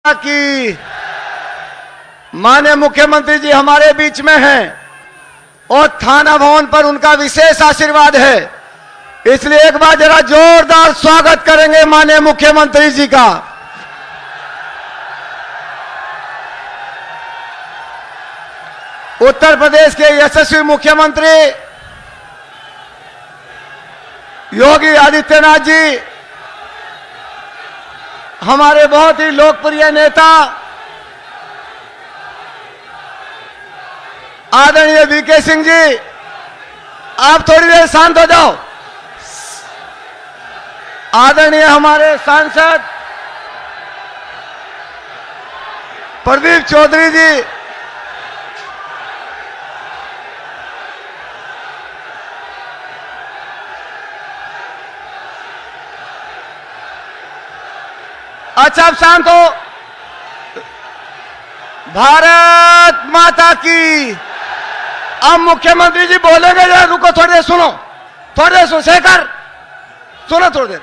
की माननीय मुख्यमंत्री जी हमारे बीच में हैं और थाना भवन पर उनका विशेष आशीर्वाद है, इसलिए एक बार जरा जोरदार स्वागत करेंगे माननीय मुख्यमंत्री जी का। उत्तर प्रदेश के यशस्वी मुख्यमंत्री योगी आदित्यनाथ जी, हमारे बहुत ही लोकप्रिय नेता आदरणीय वीके सिंह जी, आप थोड़ी देर शांत हो जाओ। आदरणीय हमारे सांसद प्रदीप चौधरी जी, अच्छा अब शांत हो। भारत माता की। अब मुख्यमंत्री जी बोलेंगे, जरा रुको थोड़ी देर, सुनो थोड़ी देर, सुनो शेखर, सुनो थोड़ी देर।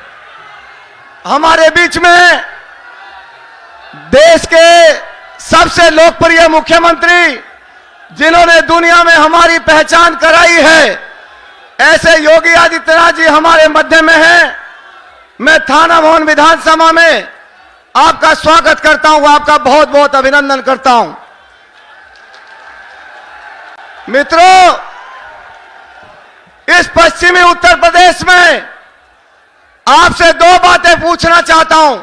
हमारे बीच में देश के सबसे लोकप्रिय मुख्यमंत्री जिन्होंने दुनिया में हमारी पहचान कराई है, ऐसे योगी आदित्यनाथ जी हमारे मध्य में हैं। मैं थाना भवन विधानसभा में आपका स्वागत करता हूं, आपका बहुत बहुत अभिनंदन करता हूं। मित्रों, इस पश्चिमी उत्तर प्रदेश में आपसे दो बातें पूछना चाहता हूं।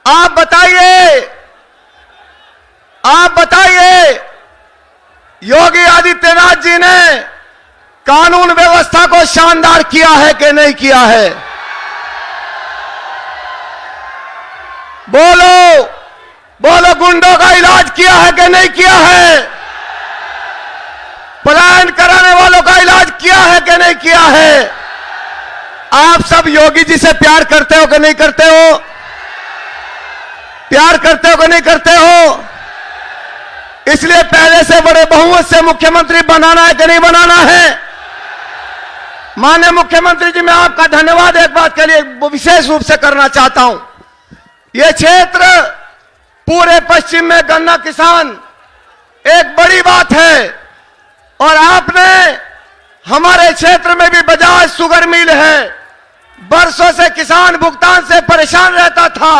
आप बताइए, योगी आदित्यनाथ जी ने कानून व्यवस्था को शानदार किया है कि नहीं किया है? बोलो बोलो, गुंडों का इलाज किया है कि नहीं किया है? पलायन कराने वालों का इलाज किया है कि नहीं किया है? आप सब योगी जी से प्यार करते हो कि नहीं करते हो? प्यार करते हो कि नहीं करते हो? इसलिए पहले से बड़े बहुमत से मुख्यमंत्री बनाना है कि नहीं बनाना है? माननीय मुख्यमंत्री जी, मैं आपका धन्यवाद एक बात के लिए विशेष रूप से करना चाहता हूं। यह क्षेत्र पूरे पश्चिम में गन्ना किसान एक बड़ी बात है, और आपने हमारे क्षेत्र में भी बजाज शुगर मिल है। बरसों से किसान भुगतान से परेशान रहता था।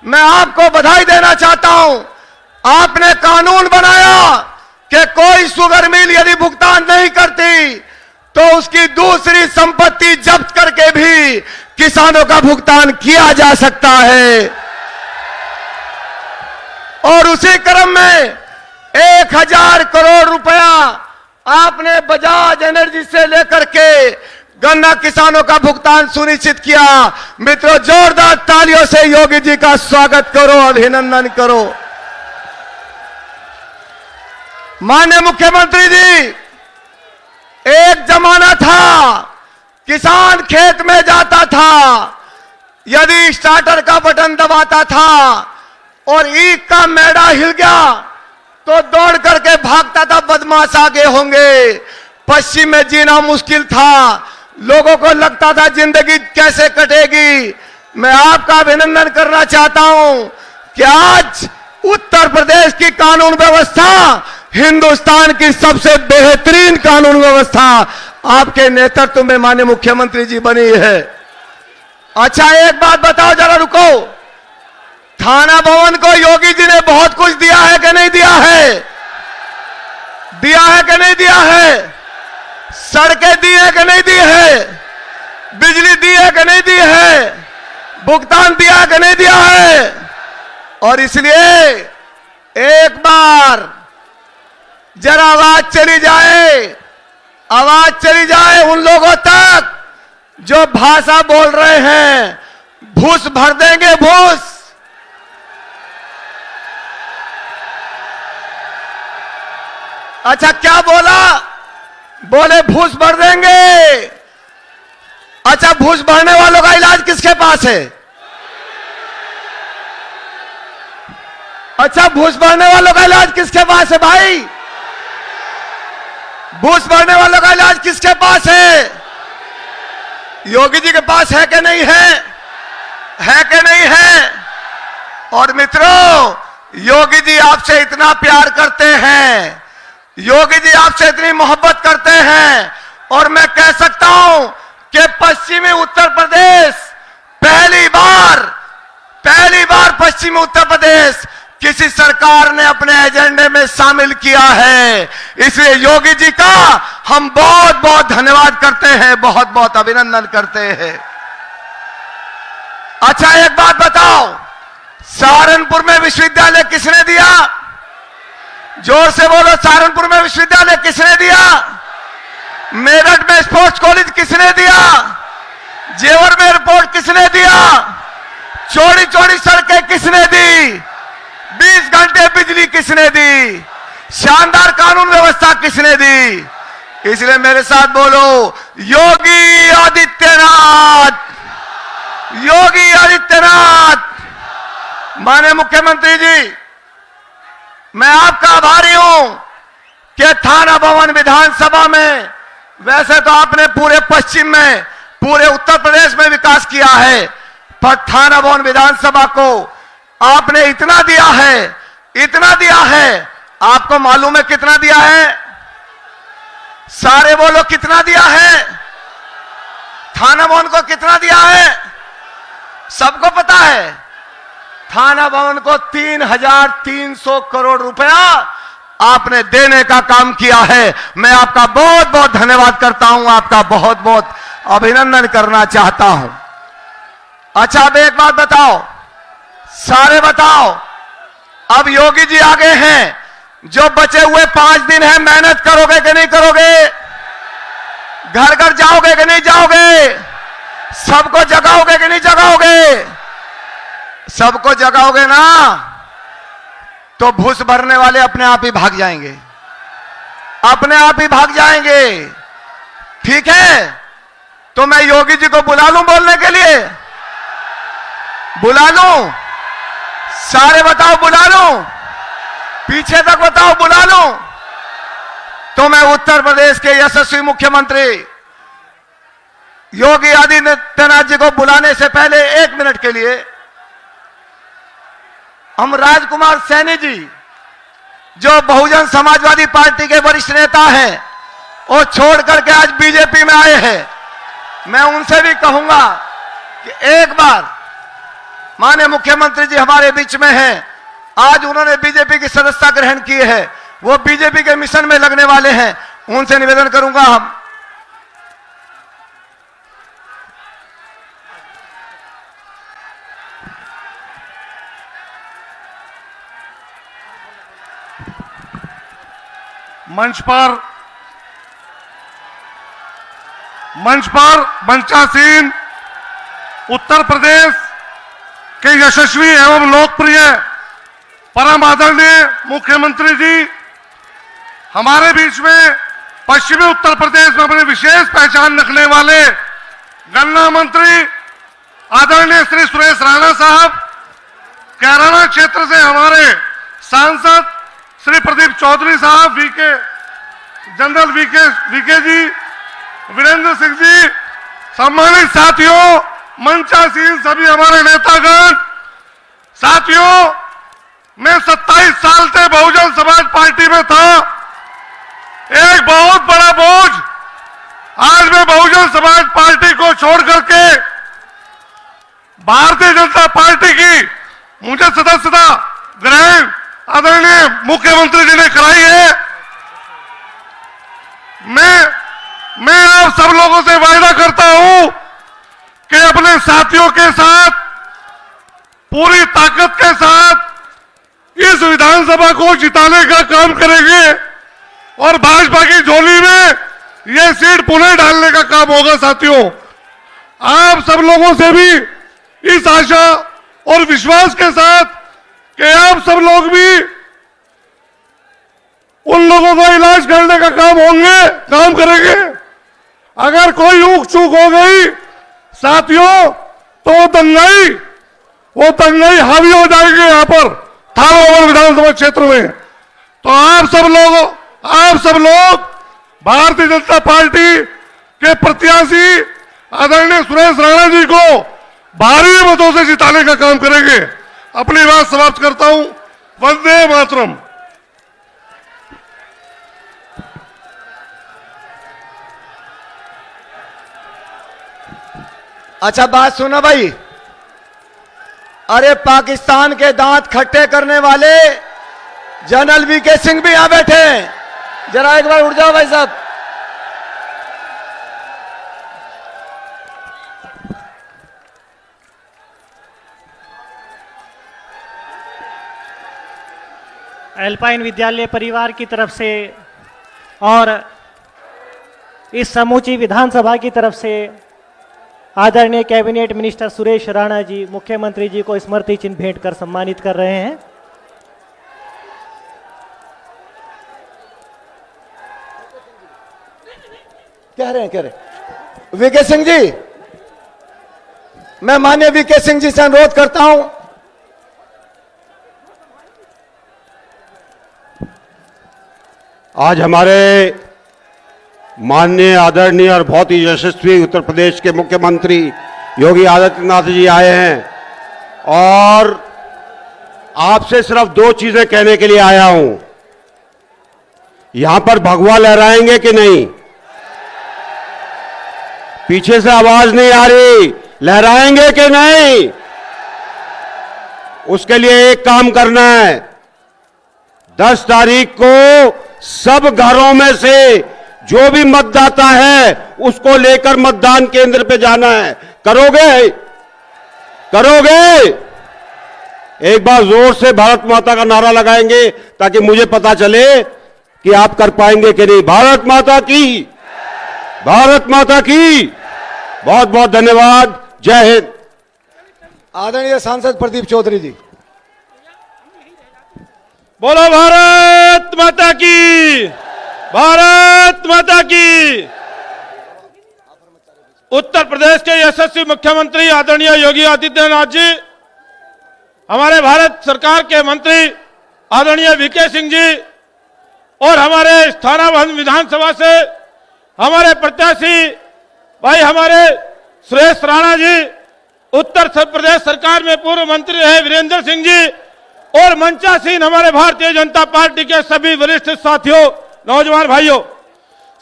मैं आपको बधाई देना चाहता हूं, आपने कानून बनाया कि कोई शुगर मिल यदि भुगतान नहीं करती तो उसकी दूसरी संपत्ति जब्त करके भी किसानों का भुगतान किया जा सकता है। और उसी क्रम में 1000 करोड़ रुपया आपने बजाज एनर्जी से लेकर के गन्ना किसानों का भुगतान सुनिश्चित किया। मित्रों, जोरदार तालियों से योगी जी का स्वागत करो, अभिनंदन करो। माननीय मुख्यमंत्री जी, एक जमाना था किसान खेत में जाता था, यदि स्टार्टर का बटन दबाता था और ईख का मैड़ा हिल गया तो दौड़ करके भागता था, बदमाश आगे होंगे। पश्चिम में जीना मुश्किल था, लोगों को लगता था जिंदगी कैसे कटेगी। मैं आपका अभिनंदन करना चाहता हूं कि आज उत्तर प्रदेश की कानून व्यवस्था हिंदुस्तान की सबसे बेहतरीन कानून व्यवस्था आपके नेतृत्व में माननीय मुख्यमंत्री जी बनी है। अच्छा एक बात बताओ, जरा रुको, थाना भवन को योगी जी ने बहुत कुछ दिया है कि नहीं दिया है? दिया है कि नहीं दिया है? सड़कें दी है कि नहीं दी है? बिजली दी है कि नहीं दी है? भुगतान दिया है कि नहीं दिया है? और इसलिए एक बार जरा आवाज चली जाए उन लोगों तक जो भाषा बोल रहे हैं, घूस भर देंगे, घूस। अच्छा क्या बोला? बोले घूस भर देंगे। अच्छा, घूस भरने वालों का इलाज किसके पास है? अच्छा, घूस भरने वालों का इलाज किसके पास है भाई? घूस भरने वालों का इलाज किसके पास है? योगी जी के पास है कि नहीं है? है कि नहीं है? और मित्रों, योगी जी आपसे इतना प्यार करते हैं, योगी जी आपसे इतनी मोहब्बत करते हैं, और मैं कह सकता हूं कि पश्चिमी उत्तर प्रदेश पहली बार पश्चिमी उत्तर प्रदेश किसी सरकार ने अपने एजेंडे में शामिल किया है। इसलिए योगी जी का हम बहुत बहुत धन्यवाद करते हैं, बहुत बहुत अभिनंदन करते हैं। अच्छा, एक बात बताओ, सहारनपुर में विश्वविद्यालय किसने दिया? जोर से बोलो, सहारनपुर में विश्वविद्यालय किसने दिया? मेरठ में स्पोर्ट्स कॉलेज किसने दिया? जेवर में एयरपोर्ट किसने दिया? चौड़ी चौड़ी सड़कें किसने दी? 20 घंटे बिजली किसने दी? शानदार कानून व्यवस्था किसने दी? इसलिए मेरे साथ बोलो, योगी आदित्यनाथ, योगी आदित्यनाथ। माननीय मुख्यमंत्री जी, मैं आपका आभारी हूं कि थाना भवन विधानसभा में, वैसे तो आपने पूरे पश्चिम में, पूरे उत्तर प्रदेश में विकास किया है, पर थाना भवन विधानसभा को आपने इतना दिया है, इतना दिया है। आपको मालूम है कितना दिया है? सारे बोलो, कितना दिया है? थाना भवन को कितना दिया है? सबको पता है। थाना भवन को 3,300 करोड़ रुपया आपने देने का काम किया है। मैं आपका बहुत बहुत धन्यवाद करता हूं, आपका बहुत बहुत अभिनंदन करना चाहता हूं। अच्छा, अब एक बात बताओ, सारे बताओ, अब योगी जी आगे हैं, जो बचे हुए 5 दिन हैं, मेहनत करोगे कि नहीं करोगे? घर घर जाओगे कि नहीं जाओगे? सबको जगाओगे कि नहीं जगाओगे? सबको जगाओगे ना, तो घूस भरने वाले अपने आप ही भाग जाएंगे, अपने आप ही भाग जाएंगे। ठीक है, तो मैं योगी जी को बुला लूं बोलने के लिए? बुला लूं? सारे बताओ, बुला लूं? पीछे तक बताओ, बुला लूं? तो मैं उत्तर प्रदेश के यशस्वी मुख्यमंत्री योगी आदित्यनाथ जी को बुलाने से पहले 1 मिनट के लिए हम राजकुमार सैनी जी, जो बहुजन समाजवादी पार्टी के वरिष्ठ नेता हैं, वो छोड़ करके आज बीजेपी में आए हैं, मैं उनसे भी कहूंगा कि एक बार, माननीय मुख्यमंत्री जी हमारे बीच में हैं, आज उन्होंने बीजेपी की सदस्यता ग्रहण की है, वो बीजेपी के मिशन में लगने वाले हैं, उनसे निवेदन करूंगा हम मंच पर मंचासीन उत्तर प्रदेश के यशस्वी एवं लोकप्रिय परम आदरणीय मुख्यमंत्री जी हमारे बीच में पश्चिमी उत्तर प्रदेश में अपनी विशेष पहचान रखने वाले गन्ना मंत्री आदरणीय श्री सुरेश राणा साहब, कैराना क्षेत्र से हमारे सांसद श्री प्रदीप चौधरी साहब, जनरल वीके जी, वीरेंद्र सिंह जी, सम्मानित साथियों, मंचासीन सभी हमारे नेतागण, साथियों, मैं 27 साल से बहुजन समाज पार्टी में था। एक बहुत बड़ा बोझ आज मैं बहुजन समाज पार्टी को छोड़ करके भारतीय जनता पार्टी की मुझे सदस्यता ग्रहण आदरणीय मुख्यमंत्री जी ने कराई है। मैं आप सब लोगों से वायदा करता हूं कि अपने साथियों के साथ पूरी ताकत के साथ इस विधानसभा को जिताने का काम करेंगे और भाजपा की झोली में यह सीट पुनः डालने का काम होगा। साथियों, आप सब लोगों से भी इस आशा और विश्वास के साथ कि आप सब लोग भी उन लोगों का इलाज करने का काम करेंगे। अगर कोई ऊक चूक हो गई साथियों, तो वो दंगाई हावी हो जाएंगे यहाँ पर थाना भवन विधानसभा क्षेत्र में। तो आप सब लोग भारतीय जनता पार्टी के प्रत्याशी आदरणीय सुरेश राणा जी को भारी मतों से जिताने का काम करेंगे। अपनी बात समाप्त करता हूं। वंदे मातरम। अच्छा बात सुनो भाई, अरे पाकिस्तान के दांत खट्टे करने वाले जनरल वीके सिंह भी यहां बैठे हैं। जरा एक बार उठ जाओ भाई साहब। एल्पाइन विद्यालय परिवार की तरफ से और इस समूची विधानसभा की तरफ से आदरणीय कैबिनेट मिनिस्टर सुरेश राणा जी मुख्यमंत्री जी को स्मृति चिन्ह भेंट कर सम्मानित कर रहे हैं। कह रहे वीके सिंह जी, मैं माननीय वीके सिंह जी से अनुरोध करता हूं, आज हमारे माननीय आदरणीय और बहुत ही यशस्वी उत्तर प्रदेश के मुख्यमंत्री योगी आदित्यनाथ जी आए हैं और आपसे सिर्फ दो चीजें कहने के लिए आया हूं। यहां पर भगवा लहराएंगे कि नहीं? पीछे से आवाज नहीं आ रही, लहराएंगे कि नहीं? उसके लिए एक काम करना है, 10 तारीख को सब घरों में से जो भी मतदाता है उसको लेकर मतदान केंद्र पे जाना है। करोगे? करोगे? एक बार जोर से भारत माता का नारा लगाएंगे ताकि मुझे पता चले कि आप कर पाएंगे कि नहीं। भारत माता की, भारत माता की। बहुत बहुत धन्यवाद। जय हिंद। आदरणीय सांसद प्रदीप चौधरी जी। बोलो भारत माता की, भारत माता की। उत्तर प्रदेश के यशस्वी मुख्यमंत्री आदरणीय योगी आदित्यनाथ जी, हमारे भारत सरकार के मंत्री आदरणीय वीके सिंह जी और हमारे स्थानाबंद विधानसभा से हमारे प्रत्याशी भाई हमारे सुरेश राणा जी, उत्तर प्रदेश सरकार में पूर्व मंत्री रहे वीरेंद्र सिंह जी और मंचासीन हमारे भारतीय जनता पार्टी के सभी वरिष्ठ साथियों, नौजवान भाइयों,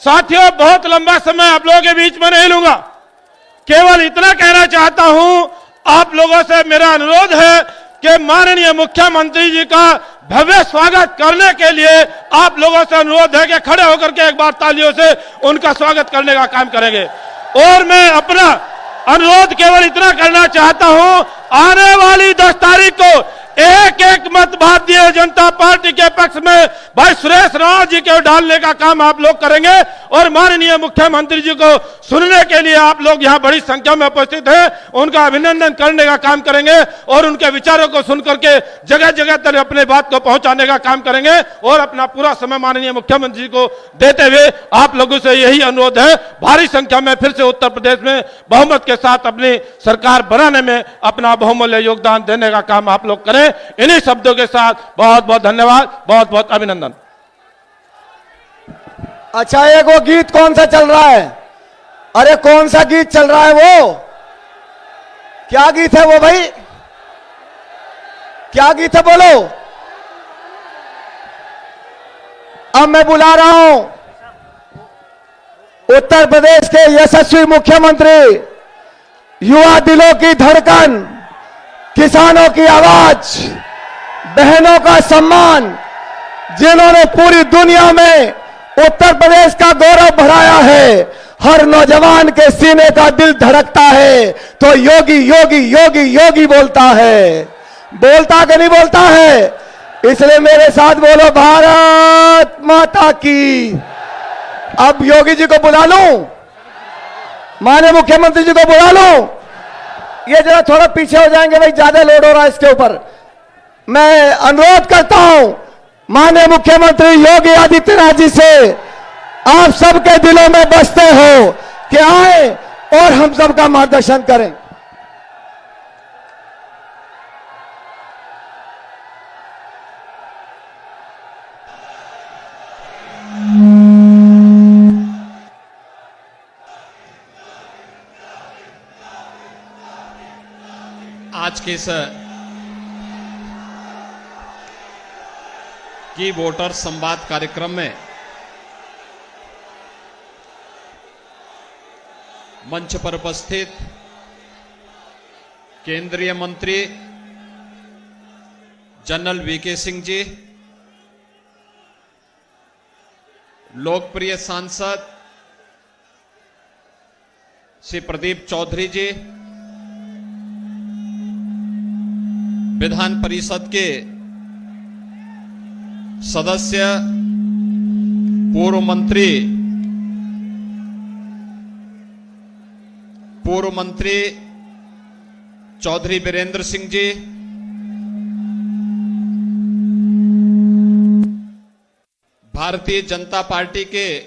साथियों, बहुत लंबा समय आप लोगों के बीच में नहीं लूंगा। केवल इतना कहना चाहता हूं, आप लोगों से मेरा अनुरोध है कि माननीय मुख्यमंत्री जी का भव्य स्वागत करने के लिए आप लोगों से अनुरोध है कि खड़े होकर के एक बार तालियों से उनका स्वागत करने का काम करेंगे। और मैं अपना अनुरोध केवल इतना करना चाहता हूं, आने वाली 10 तारीख को एक एक मत भारतीय जनता पार्टी के पक्ष में भाई सुरेश राणा जी को डालने का काम आप लोग करेंगे और माननीय मुख्यमंत्री जी को सुनने के लिए आप लोग यहां बड़ी संख्या में उपस्थित हैं, उनका अभिनंदन करने का काम करेंगे और उनके विचारों को सुनकर के जगह जगह तक अपने बात को पहुंचाने का काम करेंगे और अपना पूरा समय माननीय मुख्यमंत्री जी को देते हुए आप लोगों से यही अनुरोध है, भारी संख्या में फिर से उत्तर प्रदेश में बहुमत के साथ अपनी सरकार बनाने में अपना बहुमूल्य योगदान देने का काम आप लोग करें। इन्हीं शब्दों के साथ बहुत बहुत धन्यवाद, बहुत बहुत अभिनंदन। अच्छा, एक वो गीत कौन सा चल रहा है? अरे कौन सा गीत चल रहा है? वो क्या गीत है वो भाई? क्या गीत है बोलो? अब मैं बुला रहा हूं उत्तर प्रदेश के यशस्वी मुख्यमंत्री, युवा दिलों की धड़कन, किसानों की आवाज, बहनों का सम्मान, जिन्होंने पूरी दुनिया में उत्तर प्रदेश का गौरव बढ़ाया है। हर नौजवान के सीने का दिल धड़कता है तो योगी योगी योगी योगी बोलता है। बोलता कि नहीं बोलता है? इसलिए मेरे साथ बोलो भारत माता की। अब योगी जी को बुला लूं, माननीय मुख्यमंत्री जी को बुला लूं। ये जरा थोड़ा पीछे हो जाएंगे भाई, ज्यादा लोड हो रहा है इसके ऊपर। मैं अनुरोध करता हूं माननीय मुख्यमंत्री योगी आदित्यनाथ जी से, आप सबके दिलों में बसते हो कि आए और हम सबका मार्गदर्शन करें। आज के इस कि वोटर संवाद कार्यक्रम में मंच पर उपस्थित केंद्रीय मंत्री जनरल वीके सिंह जी, लोकप्रिय सांसद श्री प्रदीप चौधरी जी, विधान परिषद के सदस्य पूर्व मंत्री चौधरी वीरेंद्र सिंह जी, भारतीय जनता पार्टी के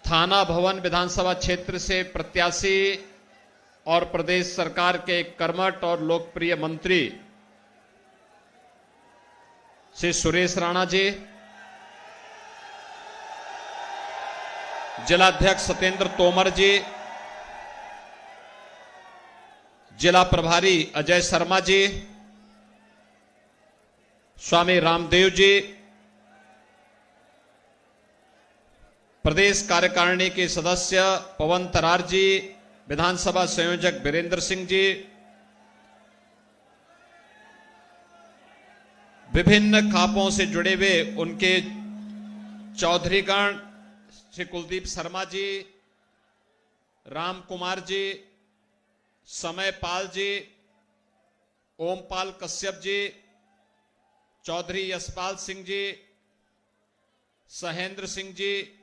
थाना भवन विधानसभा क्षेत्र से प्रत्याशी और प्रदेश सरकार के कर्मठ और लोकप्रिय मंत्री श्री सुरेश राणा जी, जिलाध्यक्ष सत्येंद्र तोमर जी, जिला प्रभारी अजय शर्मा जी, स्वामी रामदेव जी, प्रदेश कार्यकारिणी के सदस्य पवन तरार जी, विधानसभा संयोजक वीरेंद्र सिंह जी, विभिन्न खापों से जुड़े हुए उनके चौधरीगण श्री कुलदीप शर्मा जी, राम कुमार जी, समय पाल जी, ओमपाल कश्यप जी, चौधरी यशपाल सिंह जी, सहेंद्र सिंह जी,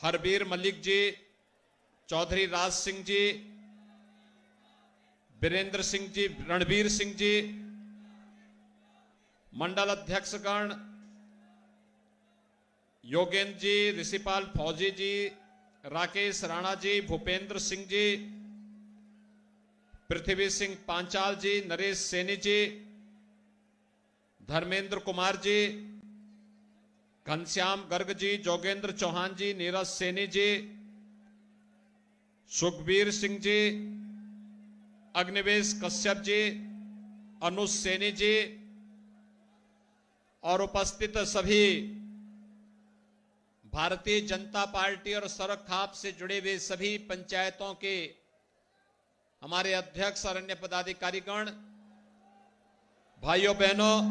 हरबीर मलिक जी, चौधरी राज सिंह जी, वीरेंद्र सिंह जी, रणबीर सिंह जी, मंडल अध्यक्षगण योगेंद्र जी, ऋषिपाल फौजी जी, राकेश राणा जी, भूपेंद्र सिंह जी, पृथ्वी सिंह पांचाल जी, नरेश सैनी जी, धर्मेंद्र कुमार जी, घनश्याम गर्ग जी, जोगेंद्र चौहान जी, नीरज सैनी जी, सुखबीर सिंह जी, अग्निवेश कश्यप जी, अनुज सैनी जी और उपस्थित सभी भारतीय जनता पार्टी और सड़क खाप से जुड़े हुए सभी पंचायतों के हमारे अध्यक्ष और अन्य पदाधिकारीगण, भाइयों बहनों,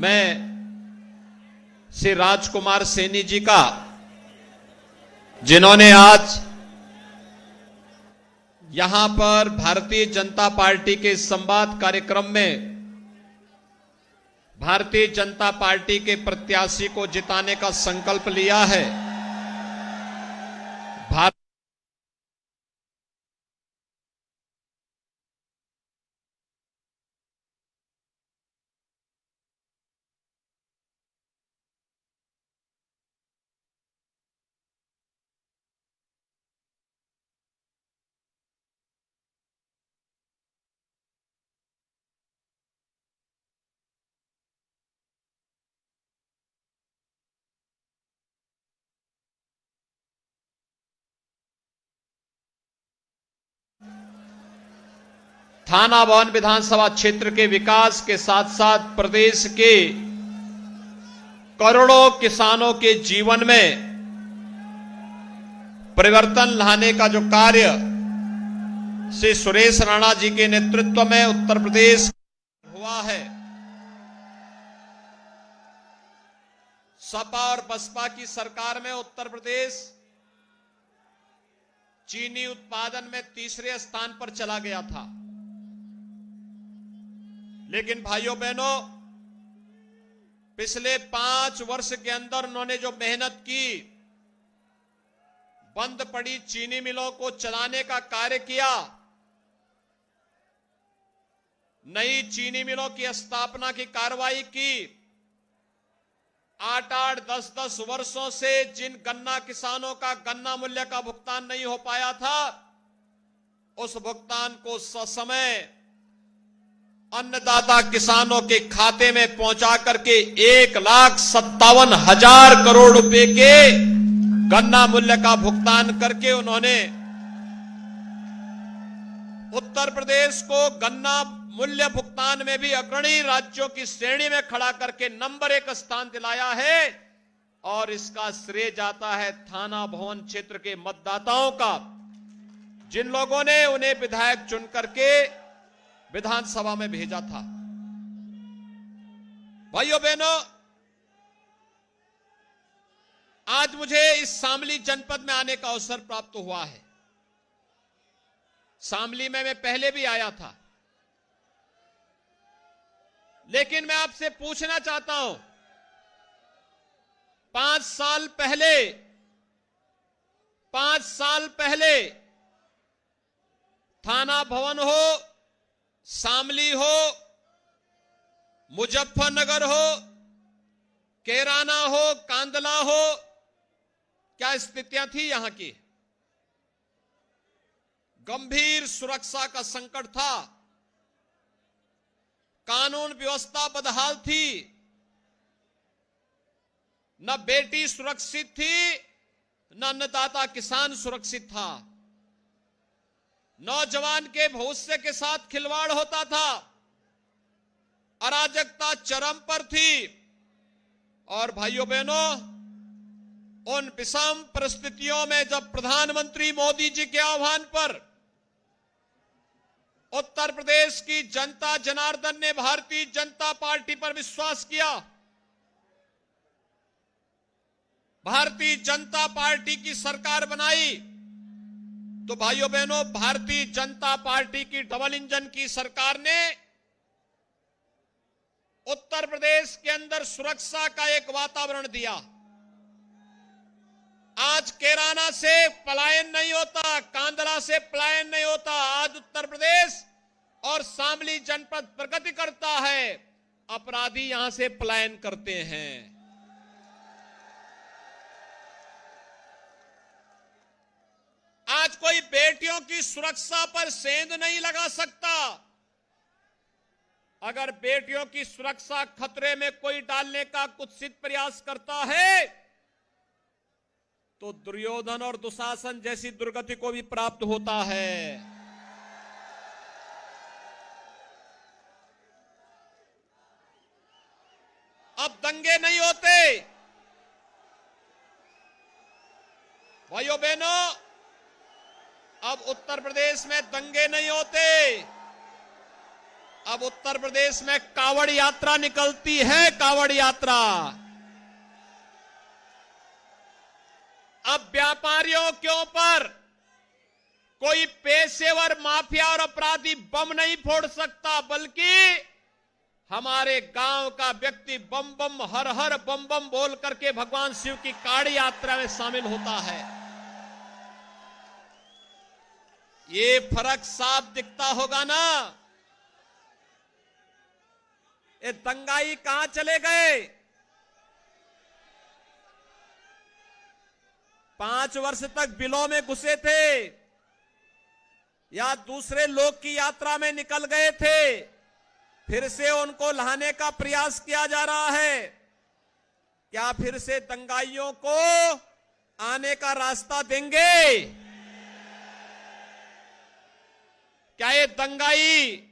मैं श्री राजकुमार सैनी जी का, जिन्होंने आज यहां पर भारतीय जनता पार्टी के संवाद कार्यक्रम में भारतीय जनता पार्टी के प्रत्याशी को जिताने का संकल्प लिया है। थाना भवन विधानसभा क्षेत्र के विकास के साथ साथ प्रदेश के करोड़ों किसानों के जीवन में परिवर्तन लाने का जो कार्य श्री सुरेश राणा जी के नेतृत्व में उत्तर प्रदेश हुआ है, सपा और बसपा की सरकार में उत्तर प्रदेश चीनी उत्पादन में तीसरे स्थान पर चला गया था। लेकिन भाइयों बहनों, पिछले 5 वर्ष के अंदर उन्होंने जो मेहनत की, बंद पड़ी चीनी मिलों को चलाने का कार्य किया, नई चीनी मिलों की स्थापना की कार्रवाई की, 8-8, 10-10 वर्षों से जिन गन्ना किसानों का गन्ना मूल्य का भुगतान नहीं हो पाया था, उस भुगतान को ससमय अन्नदाता किसानों के खाते में पहुंचा करके 1,57,000 करोड़ रुपए के गन्ना मूल्य का भुगतान करके उन्होंने उत्तर प्रदेश को गन्ना मूल्य भुगतान में भी अग्रणी राज्यों की श्रेणी में खड़ा करके नंबर 1 स्थान दिलाया है। और इसका श्रेय जाता है थाना भवन क्षेत्र के मतदाताओं का, जिन लोगों ने उन्हें विधायक चुन करके विधानसभा में भेजा था। भाइयों बहनों, आज मुझे इस शामली जनपद में आने का अवसर प्राप्त हुआ है। शामली में मैं पहले भी आया था, लेकिन मैं आपसे पूछना चाहता हूं, 5 साल पहले थाना भवन हो, शामली हो, मुजफ्फरनगर हो, कैराना हो, कांदला हो, क्या स्थितियां थी यहां की? गंभीर सुरक्षा का संकट था, कानून व्यवस्था बदहाल थी, न बेटी सुरक्षित थी, न अन्नदाता किसान सुरक्षित था। नौजवान के भविष्य के साथ खिलवाड़ होता था, अराजकता चरम पर थी। और भाइयों बहनों, उन विषम परिस्थितियों में जब प्रधानमंत्री मोदी जी के आह्वान पर उत्तर प्रदेश की जनता जनार्दन ने भारतीय जनता पार्टी पर विश्वास किया, भारतीय जनता पार्टी की सरकार बनाई, तो भाइयों बहनों, भारतीय जनता पार्टी की डबल इंजन की सरकार ने उत्तर प्रदेश के अंदर सुरक्षा का एक वातावरण दिया। आज कैराना से पलायन नहीं होता, कांदला से पलायन नहीं होता। आज उत्तर प्रदेश और शामली जनपद प्रगति करता है, अपराधी यहां से पलायन करते हैं। आज कोई बेटियों की सुरक्षा पर सेंध नहीं लगा सकता। अगर बेटियों की सुरक्षा खतरे में कोई डालने का कुत्सित प्रयास करता है, तो दुर्योधन और दुशासन जैसी दुर्गति को भी प्राप्त होता है। अब दंगे नहीं होते। भाइयों बहनों, अब उत्तर प्रदेश में दंगे नहीं होते। अब उत्तर प्रदेश में कावड़ यात्रा निकलती है, कावड़ यात्रा। अब व्यापारियों के ऊपर कोई पेशेवर माफिया और अपराधी बम नहीं फोड़ सकता, बल्कि हमारे गांव का व्यक्ति बम बम हर हर बम बम बोल करके भगवान शिव की कावड़ यात्रा में शामिल होता है। ये फर्क साफ दिखता होगा ना। ये दंगाई कहां चले गए? 5 वर्ष तक बिलों में घुसे थे या दूसरे लोग की यात्रा में निकल गए थे, फिर से उनको लाने का प्रयास किया जा रहा है। क्या फिर से दंगाइयों को आने का रास्ता देंगे? क्या ये दंगाई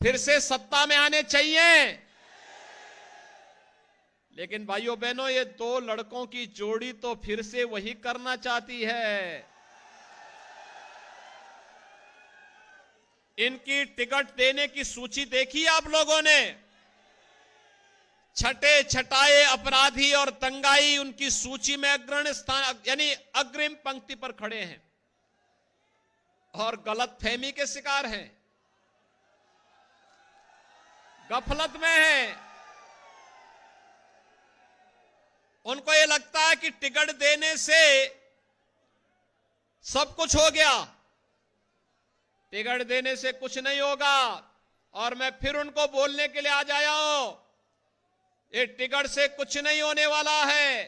फिर से सत्ता में आने चाहिए? लेकिन भाइयों बहनों, ये 2 लड़कों की जोड़ी तो फिर से वही करना चाहती है। इनकी टिकट देने की सूची देखी आप लोगों ने? छठे छटाए अपराधी और दंगाई उनकी सूची में अग्रणी स्थान यानी अग्रिम पंक्ति पर खड़े हैं और गलतफहमी के शिकार हैं, गफलत में हैं। उनको ये लगता है कि टिकट देने से सब कुछ हो गया। टिकट देने से कुछ नहीं होगा। और मैं फिर उनको बोलने के लिए आ जाया हूं, ये टिकट से कुछ नहीं होने वाला है।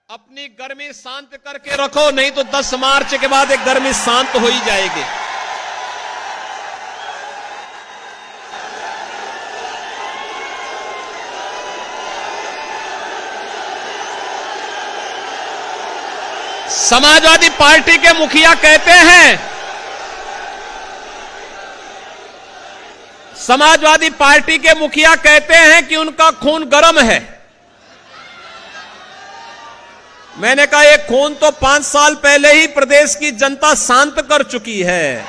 अपनी गर्मी शांत करके रखो, नहीं तो 10 मार्च के बाद एक गर्मी शांत हो ही जाएगी। समाजवादी पार्टी के मुखिया कहते हैं समाजवादी पार्टी के मुखिया कहते हैं कि उनका खून गर्म है। मैंने कहा ये खून तो 5 साल पहले ही प्रदेश की जनता शांत कर चुकी है।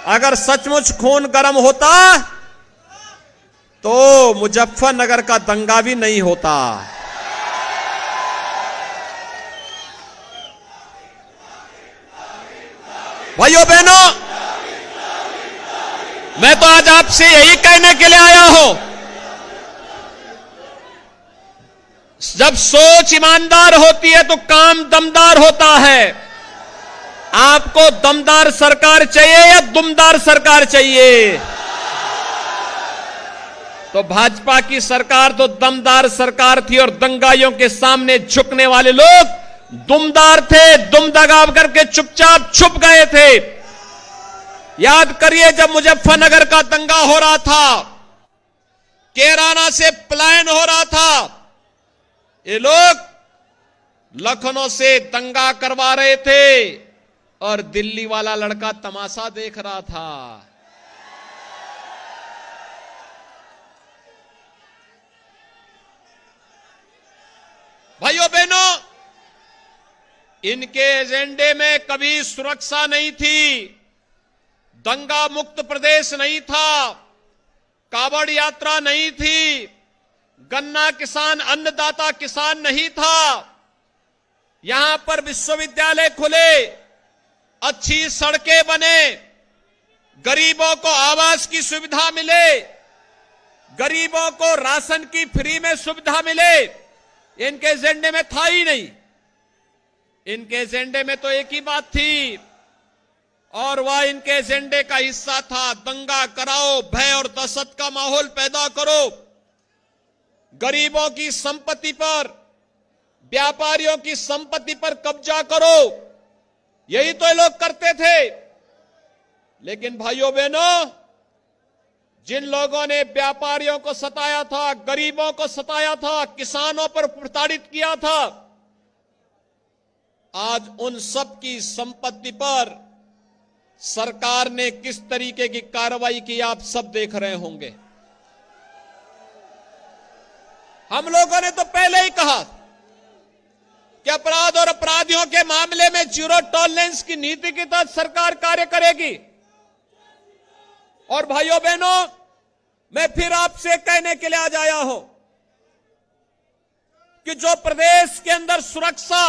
अगर सचमुच खून गर्म होता तो मुजफ्फरनगर का दंगा भी नहीं होता। भाइयों बहनों, मैं तो आज आपसे यही कहने के लिए आया हूं, जब सोच ईमानदार होती है तो काम दमदार होता है। आपको दमदार सरकार चाहिए या दुमदार सरकार चाहिए? तो भाजपा की सरकार तो दमदार सरकार थी और दंगाइयों के सामने झुकने वाले लोग दुमदार थे। दुम दगा करके चुपचाप छुप गए थे। याद करिए जब मुजफ्फरनगर का दंगा हो रहा था, कैराना से पलायन हो रहा था, ये लोग लखनऊ से दंगा करवा रहे थे और दिल्ली वाला लड़का तमाशा देख रहा था। भाइयों बहनों, इनके एजेंडे में कभी सुरक्षा नहीं थी, दंगा मुक्त प्रदेश नहीं था, कावड़ यात्रा नहीं थी, गन्ना किसान अन्नदाता किसान नहीं था। यहां पर विश्वविद्यालय खुले, अच्छी सड़कें बने, गरीबों को आवास की सुविधा मिले, गरीबों को राशन की फ्री में सुविधा मिले। इनके एजेंडे में था ही नहीं। इनके एजेंडे में तो एक ही बात थी और वह इनके एजेंडे का हिस्सा था, दंगा कराओ, भय और दहशत का माहौल पैदा करो, गरीबों की संपत्ति पर, व्यापारियों की संपत्ति पर कब्जा करो। यही तो ये लोग करते थे। लेकिन भाइयों बहनों, जिन लोगों ने व्यापारियों को सताया था, गरीबों को सताया था, किसानों पर प्रताड़ित किया था, आज उन सब की संपत्ति पर सरकार ने किस तरीके की कार्रवाई की आप सब देख रहे होंगे। हम लोगों ने तो पहले ही कहा कि अपराध और अपराधियों के मामले में जीरो टॉलरेंस की नीति के तहत सरकार कार्य करेगी। और भाइयों बहनों, मैं फिर आपसे कहने के लिए आज आया हूं कि जो प्रदेश के अंदर सुरक्षा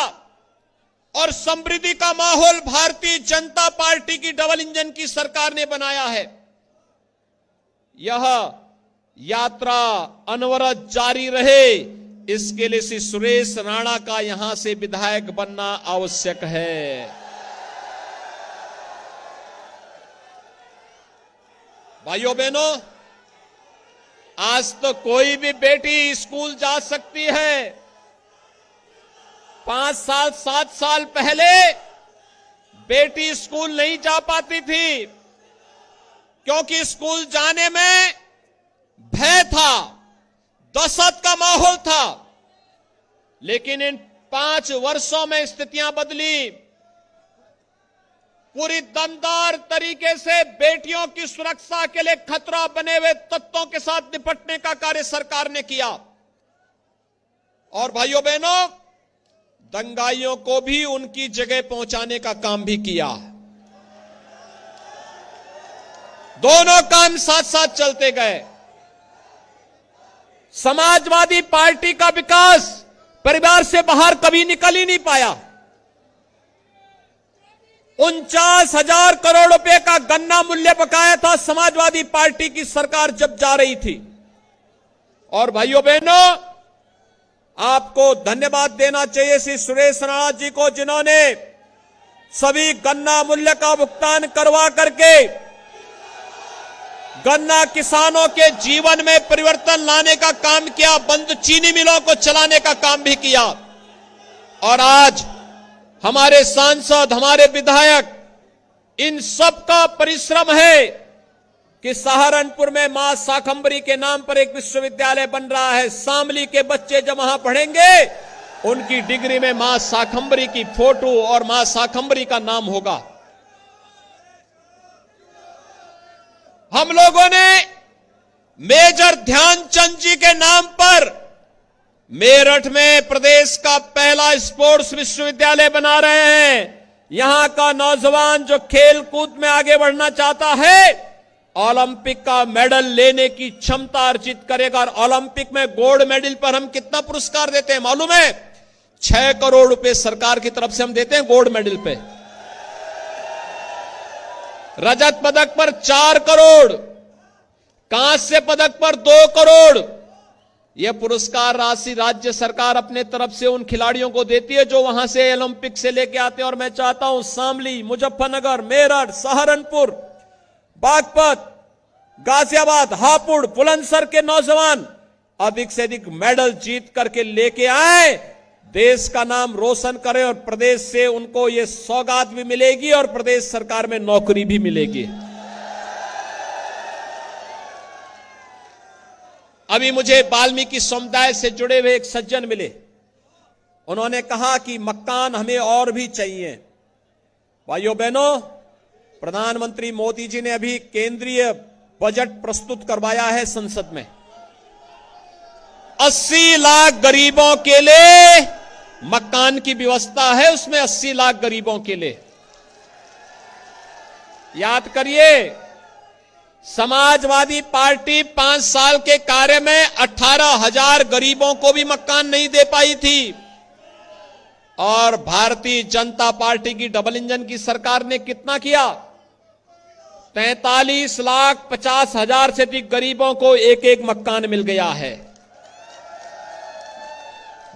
और समृद्धि का माहौल भारतीय जनता पार्टी की डबल इंजन की सरकार ने बनाया है, यह यात्रा अनवरत जारी रहे, इसके लिए श्री सुरेश राणा का यहां से विधायक बनना आवश्यक है। भाइयों बहनों, आज तो कोई भी बेटी स्कूल जा सकती है। 5 साल 7 साल पहले बेटी स्कूल नहीं जा पाती थी, क्योंकि स्कूल जाने में भय था, दहशत का माहौल था। लेकिन इन 5 वर्षों में स्थितियां बदली। पूरी दमदार तरीके से बेटियों की सुरक्षा के लिए खतरा बने हुए तत्वों के साथ निपटने का कार्य सरकार ने किया। और भाइयों बहनों, दंगाइयों को भी उनकी जगह पहुंचाने का काम भी किया। दोनों काम साथ साथ चलते गए। समाजवादी पार्टी का विकास परिवार से बाहर कभी निकल ही नहीं पाया। 49,000 करोड़ रुपए का गन्ना मूल्य बकाया था समाजवादी पार्टी की सरकार जब जा रही थी। और भाइयों बहनों, आपको धन्यवाद देना चाहिए श्री सुरेश राणा जी को, जिन्होंने सभी गन्ना मूल्य का भुगतान करवा करके गन्ना किसानों के जीवन में परिवर्तन लाने का काम किया, बंद चीनी मिलों को चलाने का काम भी किया। और आज हमारे सांसद, हमारे विधायक, इन सब का परिश्रम है कि सहारनपुर में मां शाकंभरी के नाम पर एक विश्वविद्यालय बन रहा है। शामली के बच्चे जब वहां पढ़ेंगे, उनकी डिग्री में मां शाकंभरी की फोटो और मां शाकंभरी का नाम होगा। हम लोगों ने मेजर ध्यानचंद जी के नाम पर मेरठ में प्रदेश का पहला स्पोर्ट्स विश्वविद्यालय बना रहे हैं। यहां का नौजवान जो खेल कूद में आगे बढ़ना चाहता है, ओलंपिक का मेडल लेने की क्षमता अर्जित करेगा। और ओलंपिक में गोल्ड मेडल पर हम कितना पुरस्कार देते हैं मालूम है? 6 करोड़ रुपए सरकार की तरफ से हम देते हैं गोल्ड मेडल पे। रजत पदक पर 4 करोड़, कांस्य पदक पर 2 करोड़। यह पुरस्कार राशि राज्य सरकार अपने तरफ से उन खिलाड़ियों को देती है जो वहां से ओलंपिक से लेके आते हैं। और मैं चाहता हूं शामली, मुजफ्फरनगर, मेरठ, सहारनपुर, बागपत, गाजियाबाद, हापुड़, बुलंदशहर के नौजवान अधिक से अधिक मेडल जीत करके लेके आए, देश का नाम रोशन करें और प्रदेश से उनको ये सौगात भी मिलेगी और प्रदेश सरकार में नौकरी भी मिलेगी। अभी मुझे वाल्मीकि समुदाय से जुड़े हुए एक सज्जन मिले। उन्होंने कहा कि मकान हमें और भी चाहिए। भाइयों बहनों, प्रधानमंत्री मोदी जी ने अभी केंद्रीय बजट प्रस्तुत करवाया है संसद में। 80 लाख गरीबों के लिए मकान की व्यवस्था है, उसमें 80 लाख गरीबों के लिए। याद करिए, समाजवादी पार्टी 5 साल के कार्य में 18,000 गरीबों को भी मकान नहीं दे पाई थी। और भारतीय जनता पार्टी की डबल इंजन की सरकार ने कितना किया? 43,50,000 से अधिक गरीबों को एक एक मकान मिल गया है।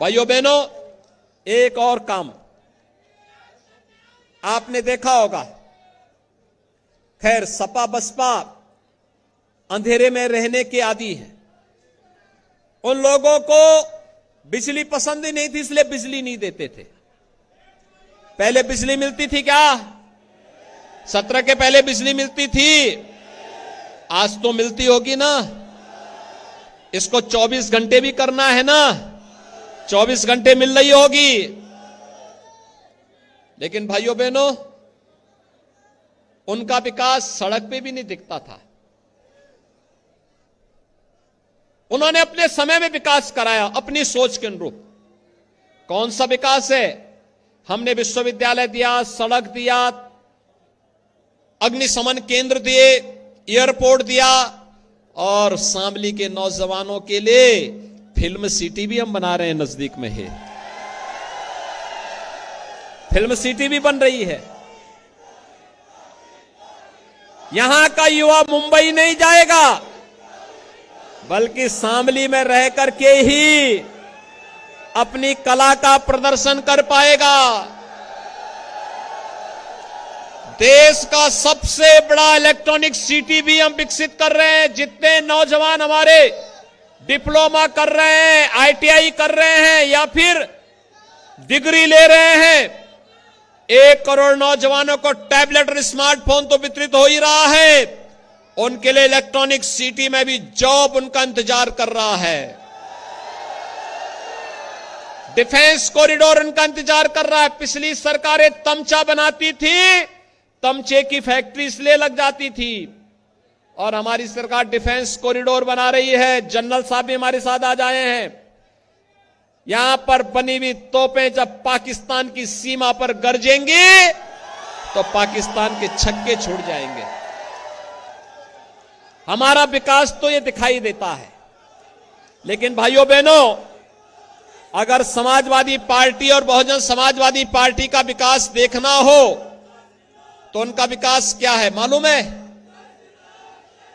भाइयों बहनों, एक और काम आपने देखा होगा। खैर, सपा बसपा अंधेरे में रहने के आदी है। उन लोगों को बिजली पसंद ही नहीं थी, इसलिए बिजली नहीं देते थे। पहले बिजली मिलती थी क्या? 17 के पहले बिजली मिलती थी? आज तो मिलती होगी ना। इसको 24 घंटे भी करना है ना, 24 घंटे मिल रही होगी। लेकिन भाइयों बहनों, उनका विकास सड़क पे भी नहीं दिखता था। उन्होंने अपने समय में विकास कराया अपनी सोच के अनुरूप। कौन सा विकास है? हमने विश्वविद्यालय दिया, सड़क दिया, अग्निशमन केंद्र दिए, एयरपोर्ट दिया, और शामली के नौजवानों के लिए फिल्म सिटी भी हम बना रहे हैं। नजदीक में है, फिल्म सिटी भी बन रही है। यहां का युवा मुंबई नहीं जाएगा, बल्कि शामली में रह करके ही अपनी कला का प्रदर्शन कर पाएगा। देश का सबसे बड़ा इलेक्ट्रॉनिक सिटी भी हम विकसित कर रहे हैं। जितने नौजवान हमारे डिप्लोमा कर रहे हैं, आईटीआई कर रहे हैं या फिर डिग्री ले रहे हैं, 1 करोड़ नौजवानों को टैबलेट और स्मार्टफोन तो वितरित हो ही रहा है। उनके लिए इलेक्ट्रॉनिक सिटी में भी जॉब उनका इंतजार कर रहा है। डिफेंस कॉरिडोर उनका इंतजार कर रहा है। पिछली सरकारें तमचा बनाती थी, तमचे की फैक्ट्री इसलिए लग जाती थी, और हमारी सरकार डिफेंस कॉरिडोर बना रही है। जनरल साहब भी हमारे साथ आ जाए हैं। यहां पर बनी हुई तोपें जब पाकिस्तान की सीमा पर गरजेंगी तो पाकिस्तान के छक्के छूट जाएंगे। हमारा विकास तो ये दिखाई देता है। लेकिन भाइयों बहनों, अगर समाजवादी पार्टी और बहुजन समाजवादी पार्टी का विकास देखना हो तो उनका विकास क्या है मालूम है?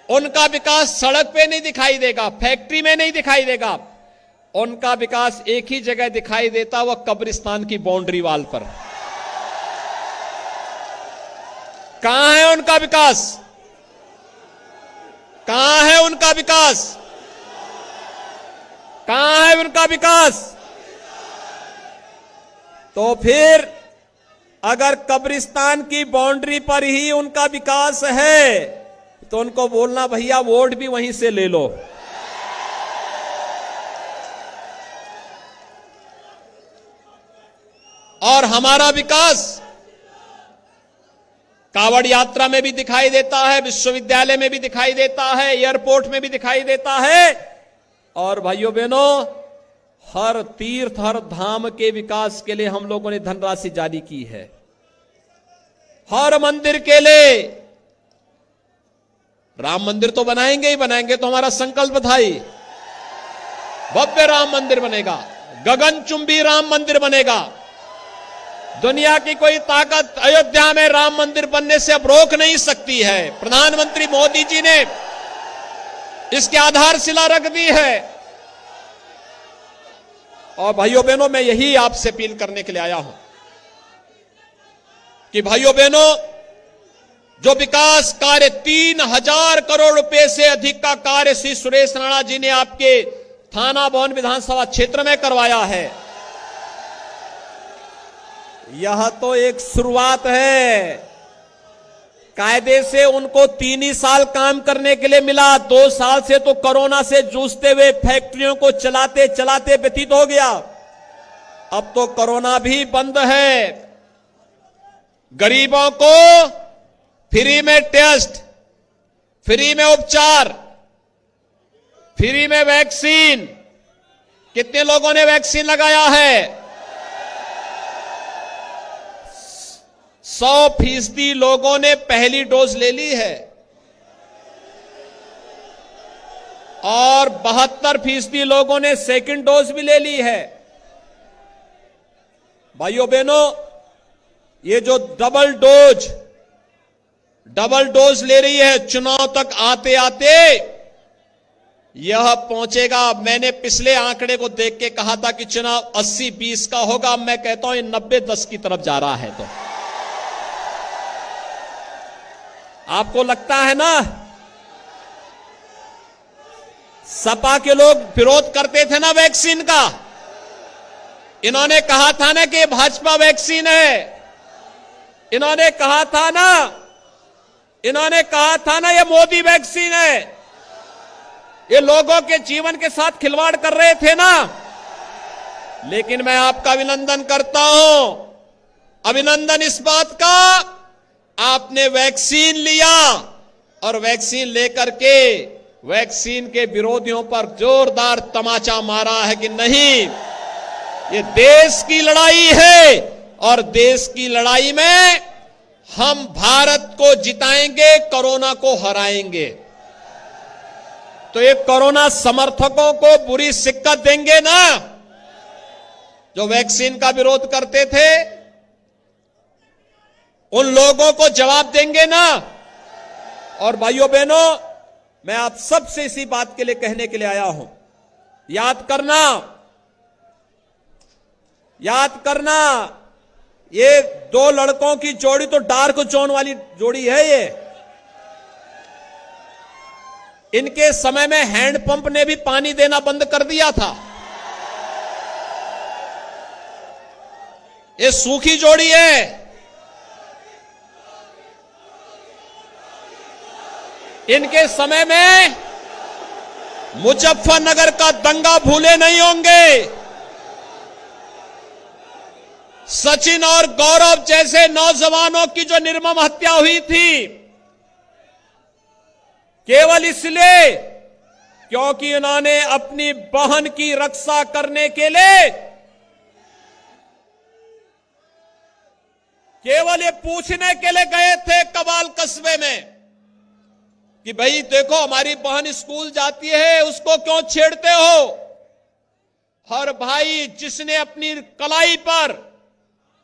उनका विकास सड़क पे नहीं दिखाई देगा, फैक्ट्री में नहीं दिखाई देगा। उनका विकास एक ही जगह दिखाई देता, वह कब्रिस्तान की बाउंड्री वाल पर। कहां है उनका विकास? कहां है उनका विकास? कहां है उनका विकास? तो फिर अगर कब्रिस्तान की बाउंड्री पर ही उनका विकास है तो उनको बोलना, भैया वोट भी वहीं से ले लो। और हमारा विकास कावड़ यात्रा में भी दिखाई देता है, विश्वविद्यालय में भी दिखाई देता है, एयरपोर्ट में भी दिखाई देता है। और भाइयों बहनों, हर तीर्थ, हर धाम के विकास के लिए हम लोगों ने धनराशि जारी की है। हर मंदिर के लिए राम मंदिर तो बनाएंगे ही बनाएंगे, तो हमारा संकल्प था ही। भव्य राम मंदिर बनेगा, गगनचुंबी राम मंदिर बनेगा। दुनिया की कोई ताकत अयोध्या में राम मंदिर बनने से अब रोक नहीं सकती है। प्रधानमंत्री मोदी जी ने इसकी आधारशिला रख दी है। और भाइयों बहनों, मैं यही आपसे अपील करने के लिए आया हूं कि भाइयों बहनों, जो विकास कार्य 3000 करोड़ रुपए से अधिक का कार्य श्री सुरेश राणा जी ने आपके थाना भवन विधानसभा क्षेत्र में करवाया है, यह तो एक शुरुआत है। कायदे से उनको 3 ही साल काम करने के लिए मिला। 2 साल से तो कोरोना से जूझते हुए फैक्ट्रियों को चलाते चलाते व्यतीत हो गया। अब तो कोरोना भी बंद है। गरीबों को फ्री में टेस्ट, फ्री में उपचार, फ्री में वैक्सीन। कितने लोगों ने वैक्सीन लगाया है? 100% लोगों ने पहली डोज ले ली है और 72% लोगों ने सेकंड डोज भी ले ली है। भाइयों बहनों, ये जो डबल डोज ले रही है, चुनाव तक आते आते यह पहुंचेगा। मैंने पिछले आंकड़े को देख के कहा था कि चुनाव 80-20 का होगा। मैं कहता हूं ये 90-10 की तरफ जा रहा है। तो आपको लगता है ना, सपा के लोग विरोध करते थे ना वैक्सीन का। इन्होंने कहा था ना कि भाजपा वैक्सीन है। इन्होंने कहा था ना ये मोदी वैक्सीन है। ये लोगों के जीवन के साथ खिलवाड़ कर रहे थे ना। लेकिन मैं आपका अभिनंदन करता हूं। अभिनंदन इस बात का, आपने वैक्सीन लिया और वैक्सीन लेकर के वैक्सीन के विरोधियों पर जोरदार तमाचा मारा है कि नहीं, ये देश की लड़ाई है और देश की लड़ाई में हम भारत को जिताएंगे, कोरोना को हराएंगे। तो ये कोरोना समर्थकों को बुरी शिक्कत देंगे ना, जो वैक्सीन का विरोध करते थे, उन लोगों को जवाब देंगे ना। और भाइयों बहनों, मैं आप सबसे इसी बात के लिए कहने के लिए आया हूं, याद करना, ये 2 लड़कों की जोड़ी तो डार्क जोन वाली जोड़ी है। ये इनके समय में हैंडपंप ने भी पानी देना बंद कर दिया था। ये सूखी जोड़ी है। इनके समय में मुजफ्फरनगर का दंगा भूले नहीं होंगे। सचिन और गौरव जैसे नौजवानों की जो निर्मम हत्या हुई थी, केवल इसलिए क्योंकि उन्होंने अपनी बहन की रक्षा करने के लिए केवल ये पूछने के लिए गए थे कबाल कस्बे में कि भाई देखो हमारी बहन स्कूल जाती है, उसको क्यों छेड़ते हो। हर भाई जिसने अपनी कलाई पर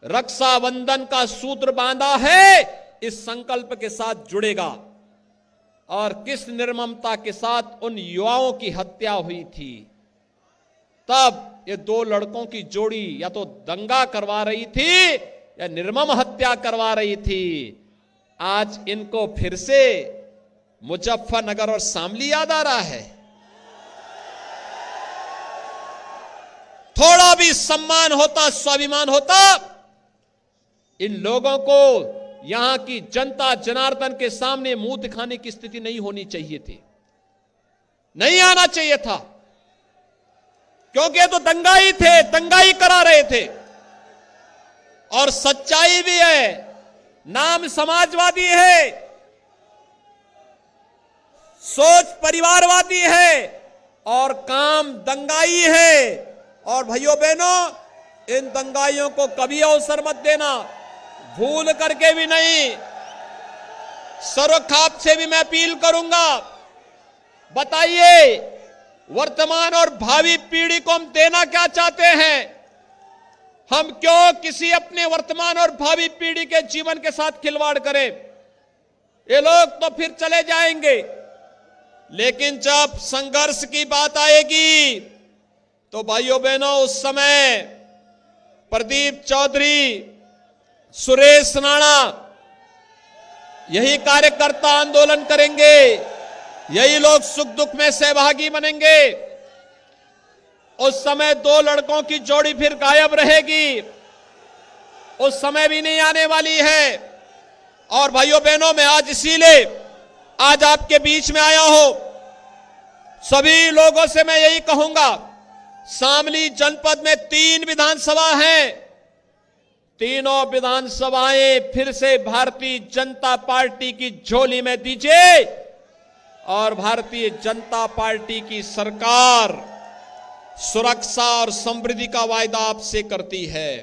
रक्षाबंधन का सूत्र बांधा है, इस संकल्प के साथ जुड़ेगा। और किस निर्ममता के साथ उन युवाओं की हत्या हुई थी। तब ये 2 लड़कों की जोड़ी या तो दंगा करवा रही थी या निर्मम हत्या करवा रही थी। आज इनको फिर से मुजफ्फरनगर और शामली याद आ रहा है। थोड़ा भी सम्मान होता, स्वाभिमान होता, इन लोगों को यहां की जनता जनार्दन के सामने मुंह दिखाने की स्थिति नहीं होनी चाहिए थी, नहीं आना चाहिए था। क्योंकि तो दंगाई थे, दंगाई करा रहे थे। और सच्चाई भी है नाम समाजवादी है, सोच परिवारवादी है और काम दंगाई है। और भाइयों बहनों, इन दंगाइयों को कभी अवसर मत देना, भूल करके भी नहीं। सरोखाप से भी मैं अपील करूंगा, बताइए वर्तमान और भावी पीढ़ी को हम देना क्या चाहते हैं? हम क्यों किसी अपने वर्तमान और भावी पीढ़ी के जीवन के साथ खिलवाड़ करें? ये लोग तो फिर चले जाएंगे, लेकिन जब संघर्ष की बात आएगी तो भाइयों बहनों, उस समय प्रदीप चौधरी, सुरेश राणा यही कार्यकर्ता आंदोलन करेंगे, यही लोग सुख दुख में सहभागी बनेंगे। उस समय दो लड़कों की जोड़ी फिर गायब रहेगी, उस समय भी नहीं आने वाली है। और भाइयों बहनों, मैं आज इसीलिए आज आपके बीच में आया हूं। सभी लोगों से मैं यही कहूंगा, शामली जनपद में 3 विधानसभा हैं, तीनों विधानसभाएं फिर से भारतीय जनता पार्टी की झोली में दीजिए और भारतीय जनता पार्टी की सरकार सुरक्षा और समृद्धि का वायदा आपसे करती है।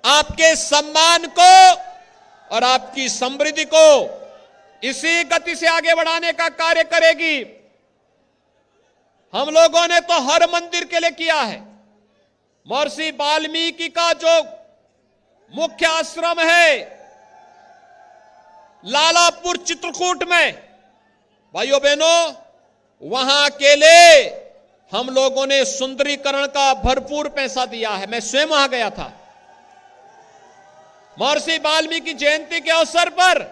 आपके सम्मान को और आपकी समृद्धि को इसी गति से आगे बढ़ाने का कार्य करेगी। हम लोगों ने तो हर मंदिर के लिए किया है। महर्षि वाल्मीकि का जो मुख्य आश्रम है लालापुर चित्रकूट में, भाइयों बहनों, वहां के लिए हम लोगों ने सुंदरीकरण का भरपूर पैसा दिया है। मैं स्वयं वहां गया था। महर्षि वाल्मीकि जयंती के अवसर पर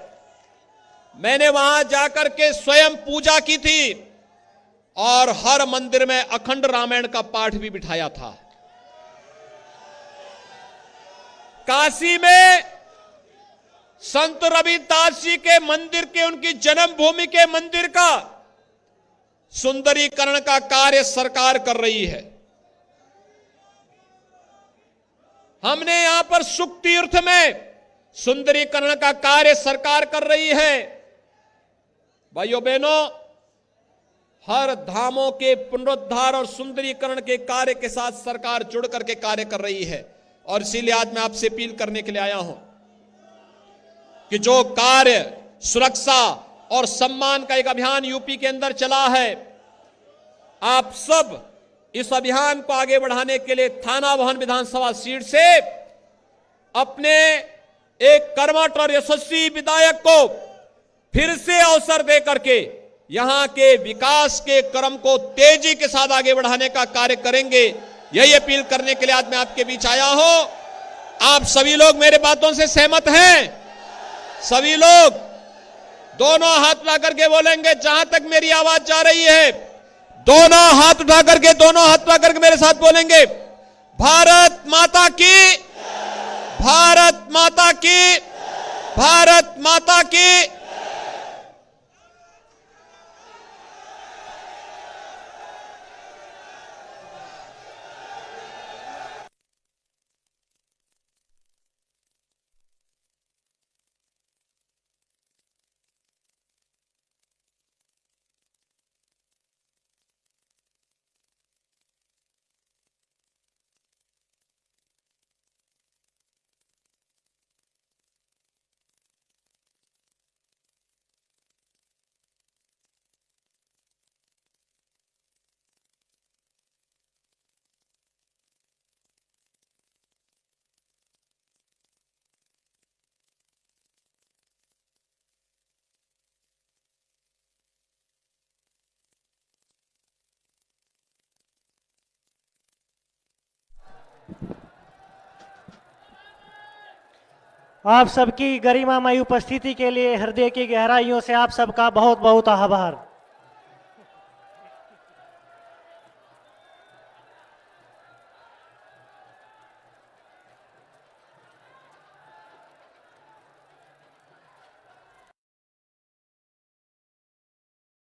मैंने वहां जाकर के स्वयं पूजा की थी और हर मंदिर में अखंड रामायण का पाठ भी बिठाया था। काशी में संत रविदास जी के मंदिर के, उनकी जन्मभूमि के मंदिर का सुंदरीकरण का कार्य सरकार कर रही है। हमने यहां पर सुख तीर्थ में सुंदरीकरण का कार्य सरकार कर रही है। भाइयों बहनों, हर धामों के पुनरुद्धार और सुंदरीकरण के कार्य के साथ सरकार जुड़ करके कार्य कर रही है। और इसीलिए आज मैं आपसे अपील करने के लिए आया हूं कि जो कार्य सुरक्षा और सम्मान का एक अभियान यूपी के अंदर चला है, आप सब इस अभियान को आगे बढ़ाने के लिए थाना भवन विधानसभा सीट से अपने एक कर्मठ और यशस्वी विधायक को फिर से अवसर दे करके यहां के विकास के क्रम को तेजी के साथ आगे बढ़ाने का कार्य करेंगे। यही अपील करने के लिए आज मैं आपके बीच आया हूं। आप सभी लोग मेरे बातों से सहमत हैं? सभी लोग दोनों हाथ उठा करके बोलेंगे, जहां तक मेरी आवाज जा रही है, दोनों हाथ उठा करके मेरे साथ बोलेंगे, भारत माता की, भारत माता की, भारत माता की। आप सबकी गरिमामयी उपस्थिति के लिए हृदय की गहराइयों से आप सबका बहुत बहुत आभार।